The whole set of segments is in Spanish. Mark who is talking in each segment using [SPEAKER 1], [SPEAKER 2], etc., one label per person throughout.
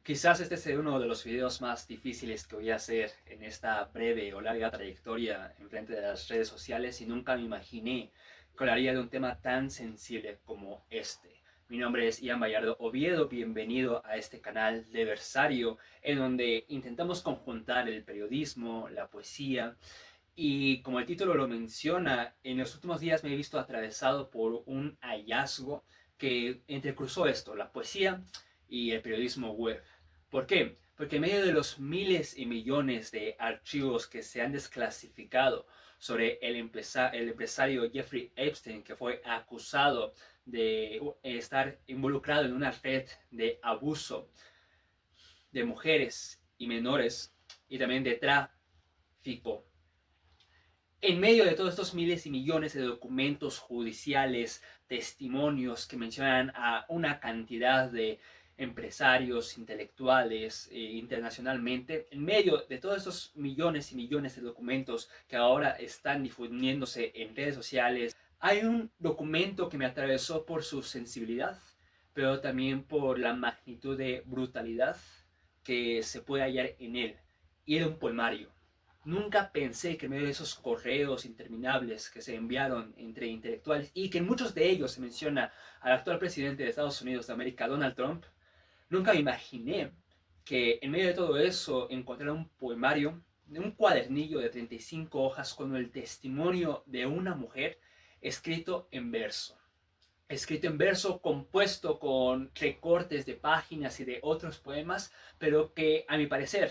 [SPEAKER 1] Quizás este sea uno de los videos más difíciles que voy a hacer en esta breve o larga trayectoria en frente de las redes sociales y nunca me imaginé que hablaría de un tema tan sensible como este. Mi nombre es Ian Bayardo Oviedo, bienvenido a este canal de Versario en donde intentamos conjuntar el periodismo, la poesía y como el título lo menciona, en los últimos días me he visto atravesado por un hallazgo que entrecruzó esto, la poesía y el periodismo web. ¿Por qué? Porque en medio de los miles y millones de archivos que se han desclasificado sobre el empresario Jeffrey Epstein, que fue acusado de estar involucrado en una red de abuso de mujeres y menores y también de tráfico, en medio de todos estos miles y millones de documentos judiciales, testimonios que mencionan a una cantidad de empresarios intelectuales internacionalmente, en medio de todos estos millones y millones de documentos que ahora están difundiéndose en redes sociales, hay un documento que me atravesó por su sensibilidad, pero también por la magnitud de brutalidad que se puede hallar en él. Y era un poemario. Nunca pensé que en medio de esos correos interminables que se enviaron entre intelectuales y que en muchos de ellos se menciona al actual presidente de Estados Unidos de América, Donald Trump, nunca me imaginé que en medio de todo eso encontrara un poemario, un cuadernillo de 35 hojas con el testimonio de una mujer escrito en verso. Escrito en verso, compuesto con recortes de páginas y de otros poemas, pero que a mi parecer,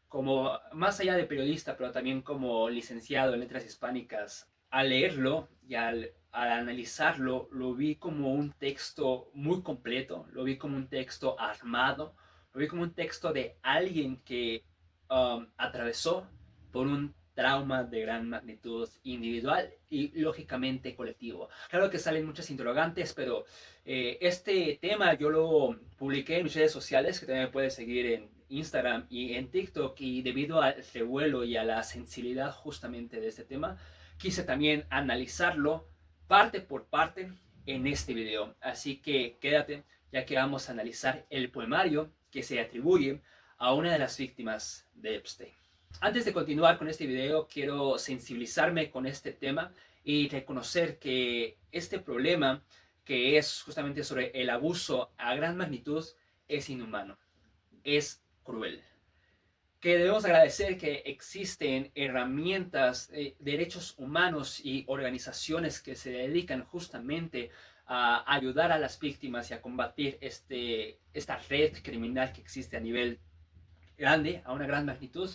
[SPEAKER 1] como más allá de periodista, pero también como licenciado en letras hispánicas, al leerlo y al analizarlo, lo vi como un texto muy completo, lo vi como un texto armado, lo vi como un texto de alguien que atravesó por un trauma de gran magnitud individual y lógicamente colectivo. Claro que salen muchas interrogantes, pero este tema yo lo publiqué en mis redes sociales, que también me puedes seguir en Instagram y en TikTok, y debido al revuelo y a la sensibilidad justamente de este tema, quise también analizarlo parte por parte en este video. Así que quédate, ya que vamos a analizar el poemario que se atribuye a una de las víctimas de Epstein. Antes de continuar con este video, quiero sensibilizarme con este tema y reconocer que este problema, que es justamente sobre el abuso a gran magnitud, es inhumano, es cruel. Que debemos agradecer que existen herramientas, derechos humanos y organizaciones que se dedican justamente a ayudar a las víctimas y a combatir esta red criminal que existe a nivel grande, a una gran magnitud,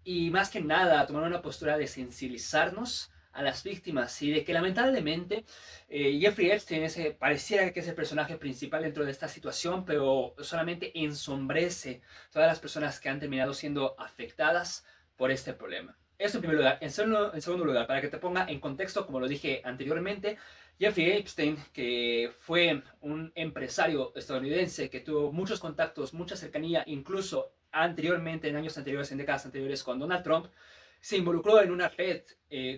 [SPEAKER 1] y más que nada tomar una postura de sensibilizarnos a las víctimas y de que lamentablemente Jeffrey Epstein pareciera que es el personaje principal dentro de esta situación, pero solamente ensombrece todas las personas que han terminado siendo afectadas por este problema. Eso en primer lugar. En segundo lugar, para que te ponga en contexto, como lo dije anteriormente, Jeffrey Epstein, que fue un empresario estadounidense que tuvo muchos contactos, mucha cercanía, incluso anteriormente, en años anteriores, en décadas anteriores, con Donald Trump, se involucró en una red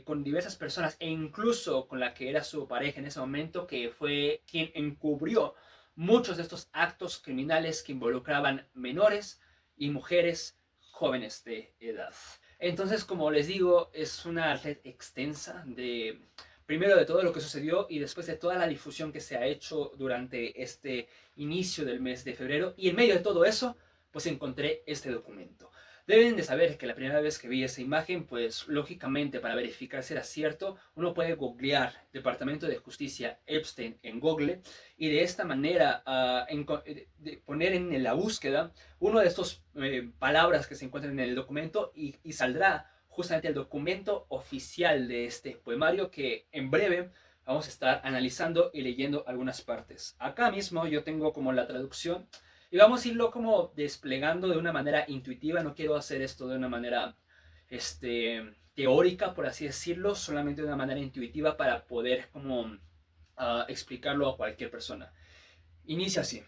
[SPEAKER 1] con diversas personas e incluso con la que era su pareja en ese momento, que fue quien encubrió muchos de estos actos criminales que involucraban menores y mujeres jóvenes de edad. Entonces, como les digo, es una red extensa de, primero, de todo lo que sucedió y después de toda la difusión que se ha hecho durante este inicio del mes de febrero. Y en medio de todo eso, pues encontré este documento. Deben de saber que la primera vez que vi esa imagen, pues lógicamente para verificar si era cierto, uno puede googlear Departamento de Justicia Epstein en Google y de esta manera poner en la búsqueda uno de estos palabras que se encuentran en el documento y saldrá justamente el documento oficial de este poemario que en breve vamos a estar analizando y leyendo algunas partes. Acá mismo yo tengo como la traducción y vamos a irlo como desplegando de una manera intuitiva. No quiero hacer esto de una manera teórica, por así decirlo, solamente de una manera intuitiva para poder como explicarlo a cualquier persona. Inicia así.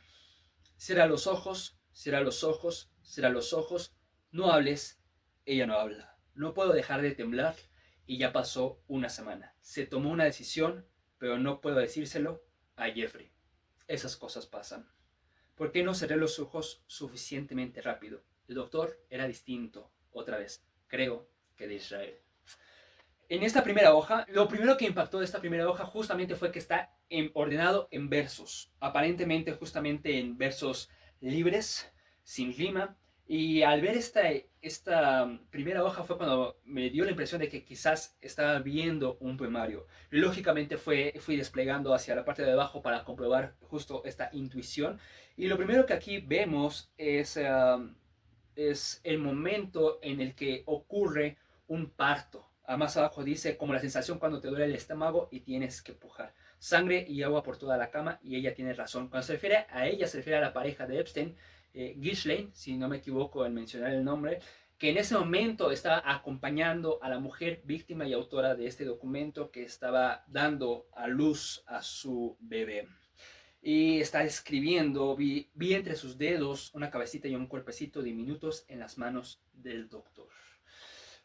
[SPEAKER 1] Cierra los ojos, cierra los ojos, cierra los ojos. No hables, ella no habla. No puedo dejar de temblar y ya pasó una semana. Se tomó una decisión, pero no puedo decírselo a Jeffrey. Esas cosas pasan. ¿Por qué no cerré los ojos suficientemente rápido? El doctor era distinto, otra vez, creo que de Israel. En esta primera hoja, lo primero que impactó de esta primera hoja justamente fue que está ordenado en versos, aparentemente justamente en versos libres, sin rima, y al ver esta primera hoja fue cuando me dio la impresión de que quizás estaba viendo un poemario. Lógicamente fui desplegando hacia la parte de abajo para comprobar justo esta intuición, y lo primero que aquí vemos es el momento en el que ocurre un parto. Más abajo dice, como la sensación cuando te duele el estómago y tienes que pujar. Sangre y agua por toda la cama, y ella tiene razón. Cuando se refiere a ella, se refiere a la pareja de Epstein, Ghislaine, si no me equivoco en mencionar el nombre, que en ese momento estaba acompañando a la mujer víctima y autora de este documento que estaba dando a luz a su bebé. Y está escribiendo, vi entre sus dedos una cabecita y un cuerpecito diminutos en las manos del doctor.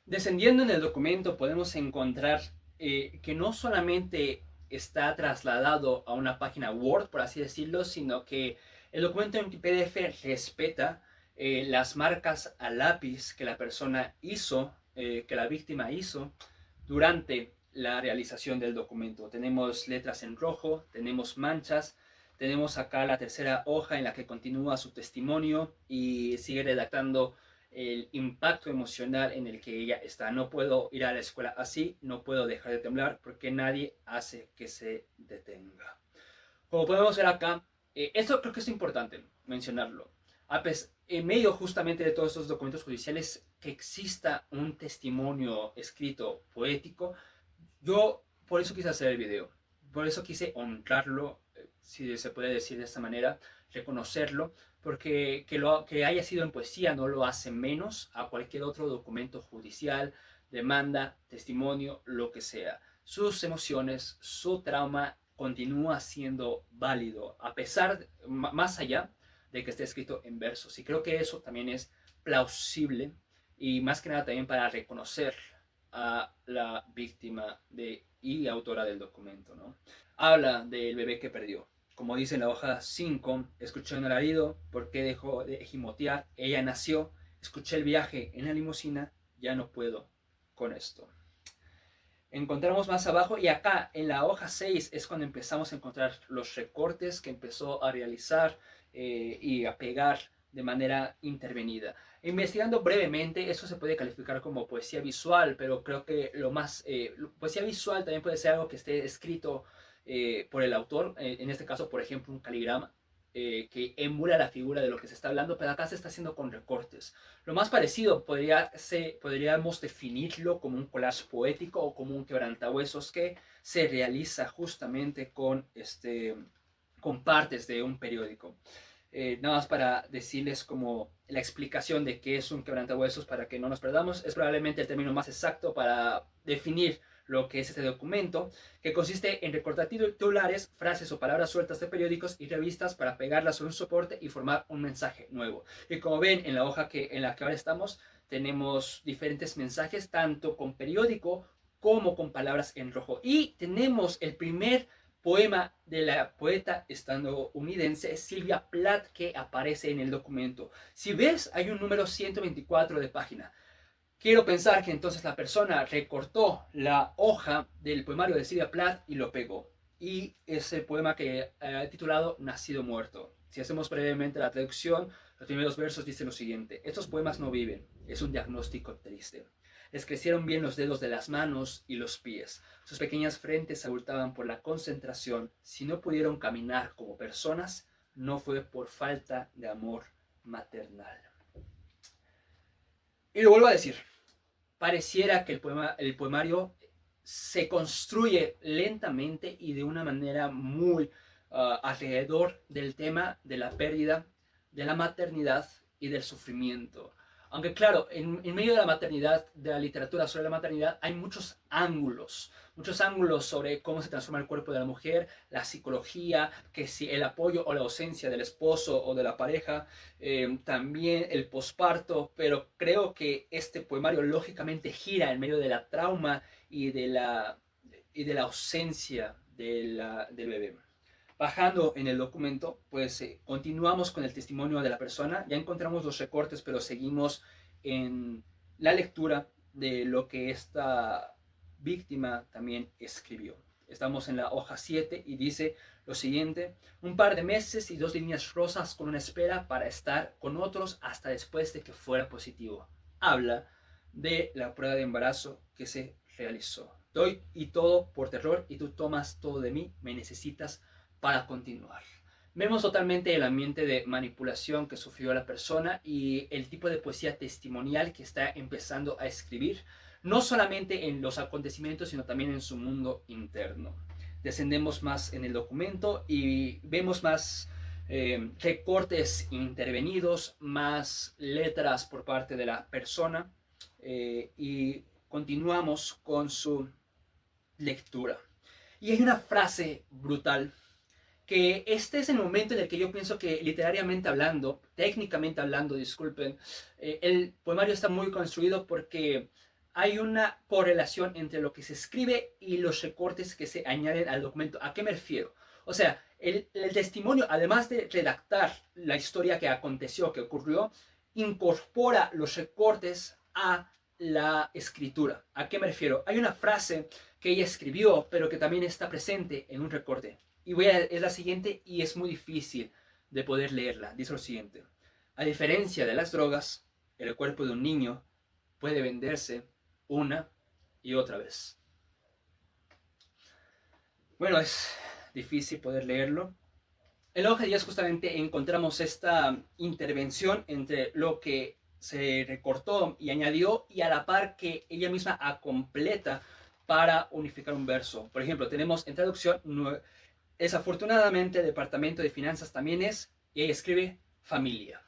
[SPEAKER 1] Descendiendo en el documento podemos encontrar que no solamente está trasladado a una página Word, por así decirlo, sino que el documento en PDF respeta las marcas a lápiz que la persona hizo, que la víctima hizo durante la realización del documento. Tenemos letras en rojo, tenemos manchas, tenemos acá la tercera hoja en la que continúa su testimonio y sigue redactando el impacto emocional en el que ella está. No puedo ir a la escuela así, no puedo dejar de temblar porque nadie hace que se detenga. Como podemos ver acá, esto creo que es importante mencionarlo. En medio justamente de todos estos documentos judiciales, que exista un testimonio escrito poético, yo por eso quise hacer el video, por eso quise honrarlo, si se puede decir de esta manera, reconocerlo, porque que haya sido en poesía no lo hace menos a cualquier otro documento judicial, demanda, testimonio, lo que sea. Sus emociones, su trauma continúa siendo válido, a pesar, más allá de que esté escrito en versos. Y creo que eso también es plausible y más que nada también para reconocer a la víctima y autora del documento, ¿no? Habla del bebé que perdió. Como dice en la hoja 5, escuché un alarido, ¿por qué dejó de gimotear? Ella nació, escuché el viaje en la limusina, ya no puedo con esto. Encontramos más abajo y acá en la hoja 6 es cuando empezamos a encontrar los recortes que empezó a realizar y a pegar de manera intervenida. Investigando brevemente, eso se puede calificar como poesía visual, pero creo que poesía visual también puede ser algo que esté escrito por el autor, en este caso, por ejemplo, un caligrama que emula la figura de lo que se está hablando, pero acá se está haciendo con recortes. Lo más parecido podríamos definirlo como un collage poético o como un quebrantahuesos que se realiza justamente con partes de un periódico. Nada más para decirles como la explicación de qué es un quebrantahuesos para que no nos perdamos, es probablemente el término más exacto para definir lo que es este documento, que consiste en recortar titulares, frases o palabras sueltas de periódicos y revistas para pegarlas sobre un soporte y formar un mensaje nuevo. Y como ven en la hoja en la que ahora estamos, tenemos diferentes mensajes, tanto con periódico como con palabras en rojo. Y tenemos el primer poema de la poeta estadounidense Sylvia Plath que aparece en el documento. Si ves, hay un número 124 de página. Quiero pensar que entonces la persona recortó la hoja del poemario de Sylvia Plath y lo pegó. Y es el poema que titulado Nacido Muerto. Si hacemos brevemente la traducción, los primeros versos dicen lo siguiente: estos poemas no viven, es un diagnóstico triste. Les crecieron bien los dedos de las manos y los pies. Sus pequeñas frentes se abultaban por la concentración. Si no pudieron caminar como personas, no fue por falta de amor maternal. Y lo vuelvo a decir, pareciera que el poemario se construye lentamente y de una manera muy alrededor del tema de la pérdida, de la maternidad y del sufrimiento. Aunque claro, en medio de la maternidad, de la literatura sobre la maternidad, hay muchos ángulos sobre cómo se transforma el cuerpo de la mujer, la psicología, que si el apoyo o la ausencia del esposo o de la pareja, también el posparto, pero creo que este poemario lógicamente gira en medio de la trauma y de la ausencia del bebé. Bajando en el documento, pues continuamos con el testimonio de la persona. Ya encontramos los recortes, pero seguimos en la lectura de lo que esta víctima también escribió. Estamos en la hoja 7 y dice lo siguiente: un par de meses y 2 líneas rosas con una espera para estar con otros hasta después de que fuera positivo. Habla de la prueba de embarazo que se realizó. Doy y todo por terror y tú tomas todo de mí, me necesitas para continuar. Vemos totalmente el ambiente de manipulación que sufrió la persona y el tipo de poesía testimonial que está empezando a escribir, no solamente en los acontecimientos, sino también en su mundo interno. Descendemos más en el documento y vemos más recortes intervenidos, más letras por parte de la persona, y continuamos con su lectura. Y hay una frase brutal que este es el momento en el que yo pienso que literariamente hablando, técnicamente hablando, disculpen, el poemario está muy construido porque hay una correlación entre lo que se escribe y los recortes que se añaden al documento. ¿A qué me refiero? O sea, el testimonio, además de redactar la historia que aconteció, que ocurrió, incorpora los recortes a la escritura. ¿A qué me refiero? Hay una frase que ella escribió, pero que también está presente en un recorte. Y es la siguiente y es muy difícil de poder leerla. Dice lo siguiente: a diferencia de las drogas, el cuerpo de un niño puede venderse una y otra vez. Bueno, es difícil poder leerlo. En la hoja 10 justamente encontramos esta intervención entre lo que se recortó y añadió y a la par que ella misma completa para unificar un verso. Por ejemplo, tenemos en traducción: desafortunadamente el departamento de finanzas también es, y ella escribe, familia.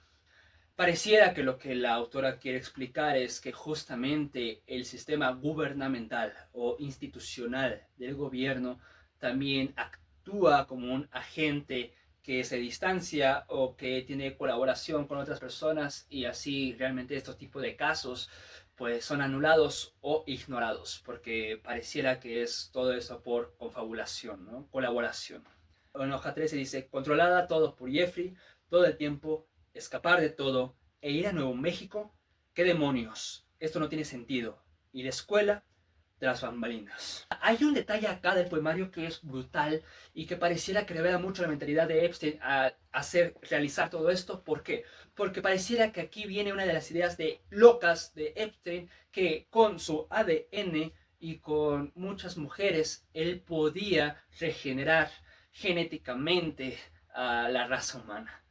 [SPEAKER 1] Pareciera que lo que la autora quiere explicar es que justamente el sistema gubernamental o institucional del gobierno también actúa como un agente que se distancia o que tiene colaboración con otras personas, y así realmente estos tipos de casos pues son anulados o ignorados, porque pareciera que es todo eso por confabulación, ¿no? Colaboración. En hoja 13 dice: controlada todo por Jeffrey, todo el tiempo, escapar de todo e ir a Nuevo México. ¿Qué demonios? Esto no tiene sentido. Y la escuela de las bambalinas. Hay un detalle acá del poemario que es brutal y que pareciera que revela mucho la mentalidad de Epstein a realizar todo esto. ¿Por qué? Porque pareciera que aquí viene una de las ideas locas de Epstein, que con su ADN y con muchas mujeres él podía regenerar genéticamente a la raza humana.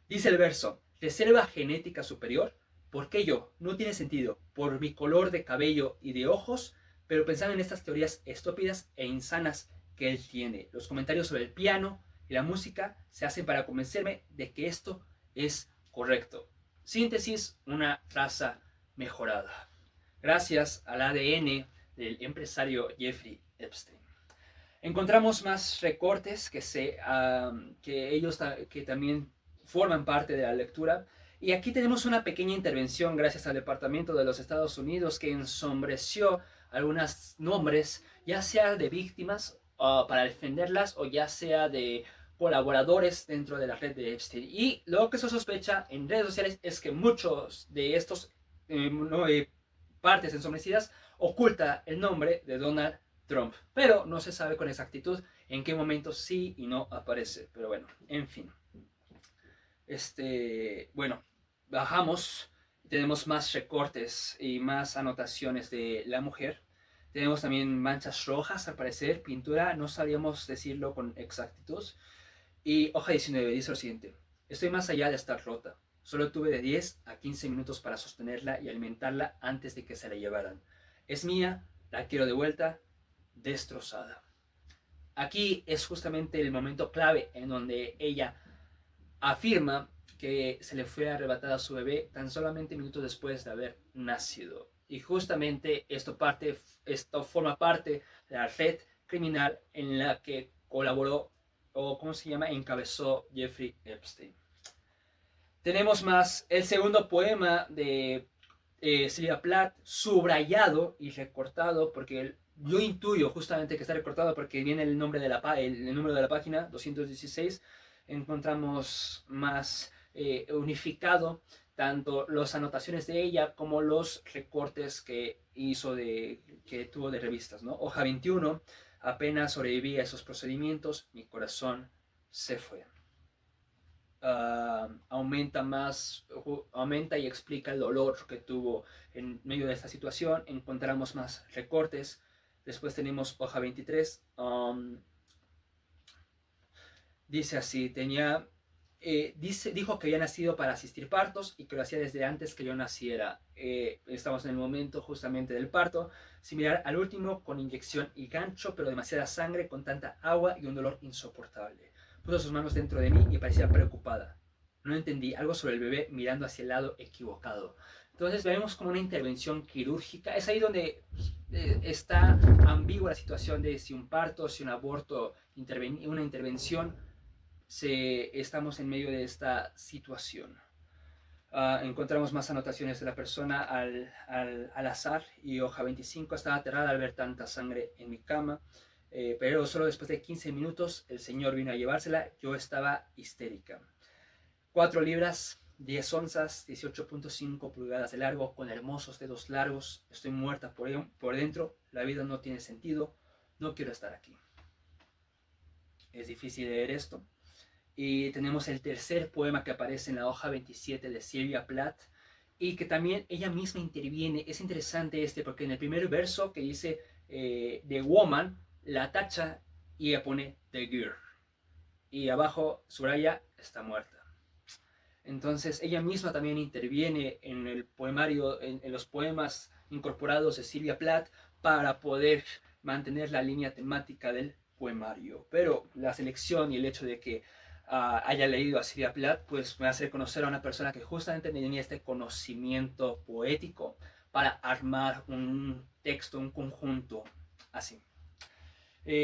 [SPEAKER 1] Dice el verso: reserva genética superior. ¿Por qué yo? No tiene sentido. Por mi color de cabello y de ojos. Pero pensando en estas teorías estúpidas e insanas que él tiene. Los comentarios sobre el piano y la música se hacen para convencerme de que esto es correcto. Síntesis: una raza mejorada. Gracias al ADN del empresario Jeffrey Epstein. Encontramos más recortes que también forman parte de la lectura. Y aquí tenemos una pequeña intervención gracias al Departamento de los Estados Unidos que ensombreció algunos nombres, ya sea de víctimas para defenderlas o ya sea de colaboradores dentro de la red de Epstein. Y lo que se sospecha en redes sociales es que muchos de estos partes ensombrecidas oculta el nombre de Donald Trump, pero no se sabe con exactitud en qué momento sí y no aparece. Pero bueno, en fin. Bueno, bajamos, tenemos más recortes y más anotaciones de la mujer. Tenemos también manchas rojas, al parecer, pintura, no sabríamos decirlo con exactitud. Y hoja 19 dice lo siguiente: estoy más allá de estar rota. Solo tuve de 10 a 15 minutos para sostenerla y alimentarla antes de que se la llevaran. Es mía, la quiero de vuelta, destrozada. Aquí es justamente el momento clave en donde ella afirma que se le fue arrebatada a su bebé tan solamente minutos después de haber nacido. Y justamente esto forma parte de la red criminal en la que colaboró, o ¿cómo se llama?, encabezó Jeffrey Epstein. Tenemos más el segundo poema de Sylvia Plath, subrayado y recortado porque yo intuyo justamente que está recortado porque viene el nombre de el número de la página, 216. Encontramos más unificado tanto las anotaciones de ella como los recortes que que tuvo de revistas, ¿no? Hoja 21, apenas sobreviví a esos procedimientos, mi corazón se fue. Aumenta y explica el dolor que tuvo en medio de esta situación. Encontramos más recortes. Después tenemos hoja 23. Dice así, dijo que había nacido para asistir partos y que lo hacía desde antes que yo naciera. Estamos en el momento justamente del parto, similar al último, con inyección y gancho, pero demasiada sangre, con tanta agua y un dolor insoportable. Puso sus manos dentro de mí y parecía preocupada. No entendí algo sobre el bebé mirando hacia el lado equivocado. Entonces vemos como una intervención quirúrgica. Es ahí donde está ambigua la situación de si un parto, si un aborto, una intervención. Estamos en medio de esta situación. Encontramos más anotaciones de la persona al azar y hoja 25. Estaba aterrada al ver tanta sangre en mi cama, pero solo después de 15 minutos el señor vino a llevársela. Yo estaba histérica. 4 libras, 10 onzas, 18.5 pulgadas de largo, con hermosos dedos largos. Estoy muerta por dentro. La vida no tiene sentido. No quiero estar aquí. Es difícil leer esto. Y tenemos el tercer poema que aparece en la hoja 27 de Sylvia Plath y que también ella misma interviene. Es interesante porque en el primer verso que dice The Woman, la tacha y ella pone The Girl. Y abajo subraya está muerta. Entonces ella misma también interviene en el poemario, en los poemas incorporados de Sylvia Plath para poder mantener la línea temática del poemario. Pero la selección y el hecho de que haya leído a Sylvia Plath, pues me hace conocer a una persona que justamente tenía este conocimiento poético para armar un texto, un conjunto así.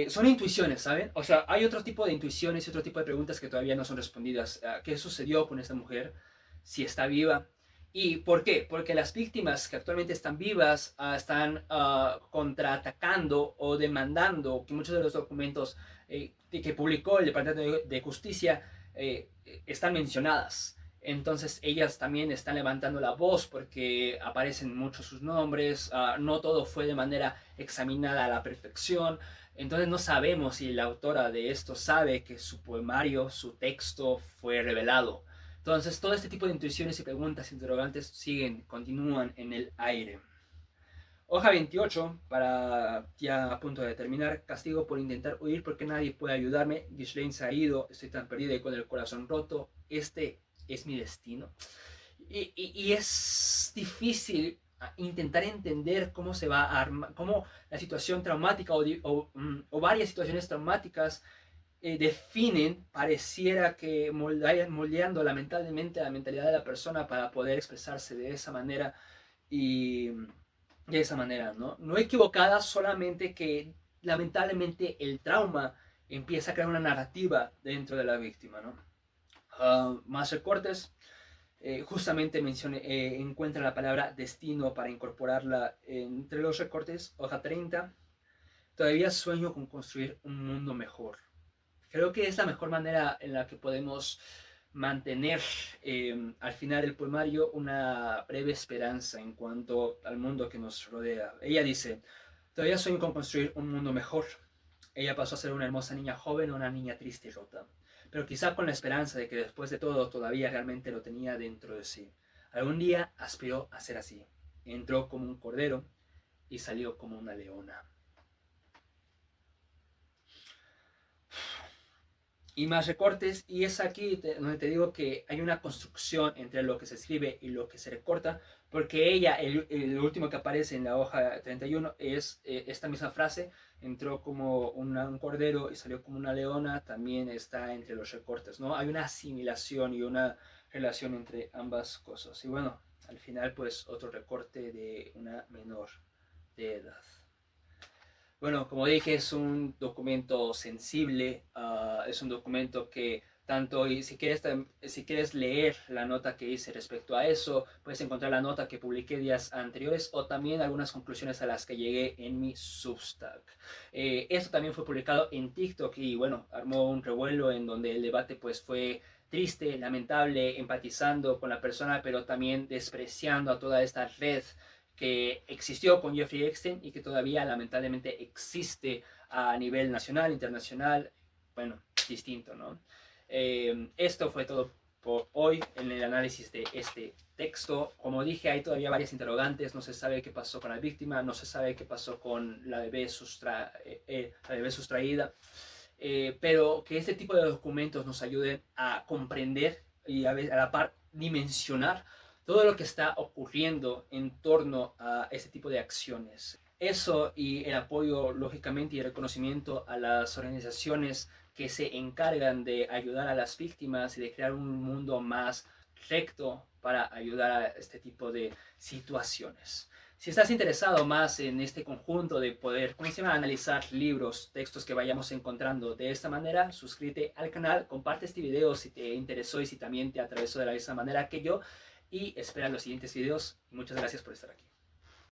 [SPEAKER 1] Son intuiciones, ¿saben? O sea, hay otro tipo de intuiciones y otro tipo de preguntas que todavía no son respondidas. ¿Qué sucedió con esta mujer? Si está viva. ¿Y por qué? Porque las víctimas que actualmente están vivas están contraatacando o demandando que muchos de los documentos que publicó el Departamento de Justicia están mencionadas. Entonces ellas también están levantando la voz porque aparecen muchos sus nombres, no todo fue de manera examinada a la perfección. Entonces no sabemos si la autora de esto sabe que su poemario, su texto fue revelado. Entonces todo este tipo de intuiciones y preguntas interrogantes continúan en el aire. Hoja 28, para ya a punto de terminar. Castigo por intentar huir porque nadie puede ayudarme. Ghislaine se ha ido, estoy tan perdida y con el corazón roto. Este es mi destino. Y es difícil intentar entender cómo se va a armar, cómo la situación traumática o varias situaciones traumáticas definen, pareciera que moldeando lamentablemente la mentalidad de la persona para poder expresarse de esa manera y de esa manera, ¿no? No equivocada, solamente que lamentablemente el trauma empieza a crear una narrativa dentro de la víctima, ¿no? Más recortes. Justamente encuentra la palabra destino para incorporarla entre los recortes. Hoja 30. Todavía sueño con construir un mundo mejor. Creo que es la mejor manera en la que podemos mantener al final del poemario una breve esperanza en cuanto al mundo que nos rodea. Ella dice, todavía sueño con construir un mundo mejor. Ella pasó a ser una hermosa niña joven o una niña triste y rota, pero quizá con la esperanza de que después de todo todavía realmente lo tenía dentro de sí. Algún día aspiró a ser así. Entró como un cordero y salió como una leona. Y más recortes, y es aquí donde te digo que hay una construcción entre lo que se escribe y lo que se recorta, porque ella, el último que aparece en la hoja 31 es esta misma frase, entró como un cordero y salió como una leona, también está entre los recortes, ¿no? Hay una asimilación y una relación entre ambas cosas. Y bueno, al final pues otro recorte de una menor de edad. Bueno, como dije, es un documento sensible, es un documento que tanto, y si quieres leer la nota que hice respecto a eso, puedes encontrar la nota que publiqué días anteriores o también algunas conclusiones a las que llegué en mi Substack. Esto también fue publicado en TikTok y bueno, armó un revuelo en donde el debate pues fue triste, lamentable, empatizando con la persona, pero también despreciando a toda esta red que existió con Jeffrey Epstein y que todavía lamentablemente existe a nivel nacional, internacional, bueno, distinto, ¿no? Esto fue todo por hoy en el análisis de este texto. Como dije, hay todavía varias interrogantes. No se sabe qué pasó con la víctima, no se sabe qué pasó con la bebé, la bebé sustraída. Pero que este tipo de documentos nos ayuden a comprender y a la par dimensionar todo lo que está ocurriendo en torno a este tipo de acciones. Eso y el apoyo, lógicamente, y el reconocimiento a las organizaciones que se encargan de ayudar a las víctimas y de crear un mundo más recto para ayudar a este tipo de situaciones. Si estás interesado más en este conjunto de poder, ¿cómo se llama?, analizar libros, textos que vayamos encontrando de esta manera, suscríbete al canal, comparte este video si te interesó y si también te atravesó de la misma manera que yo y espera los siguientes videos. Muchas gracias por estar aquí.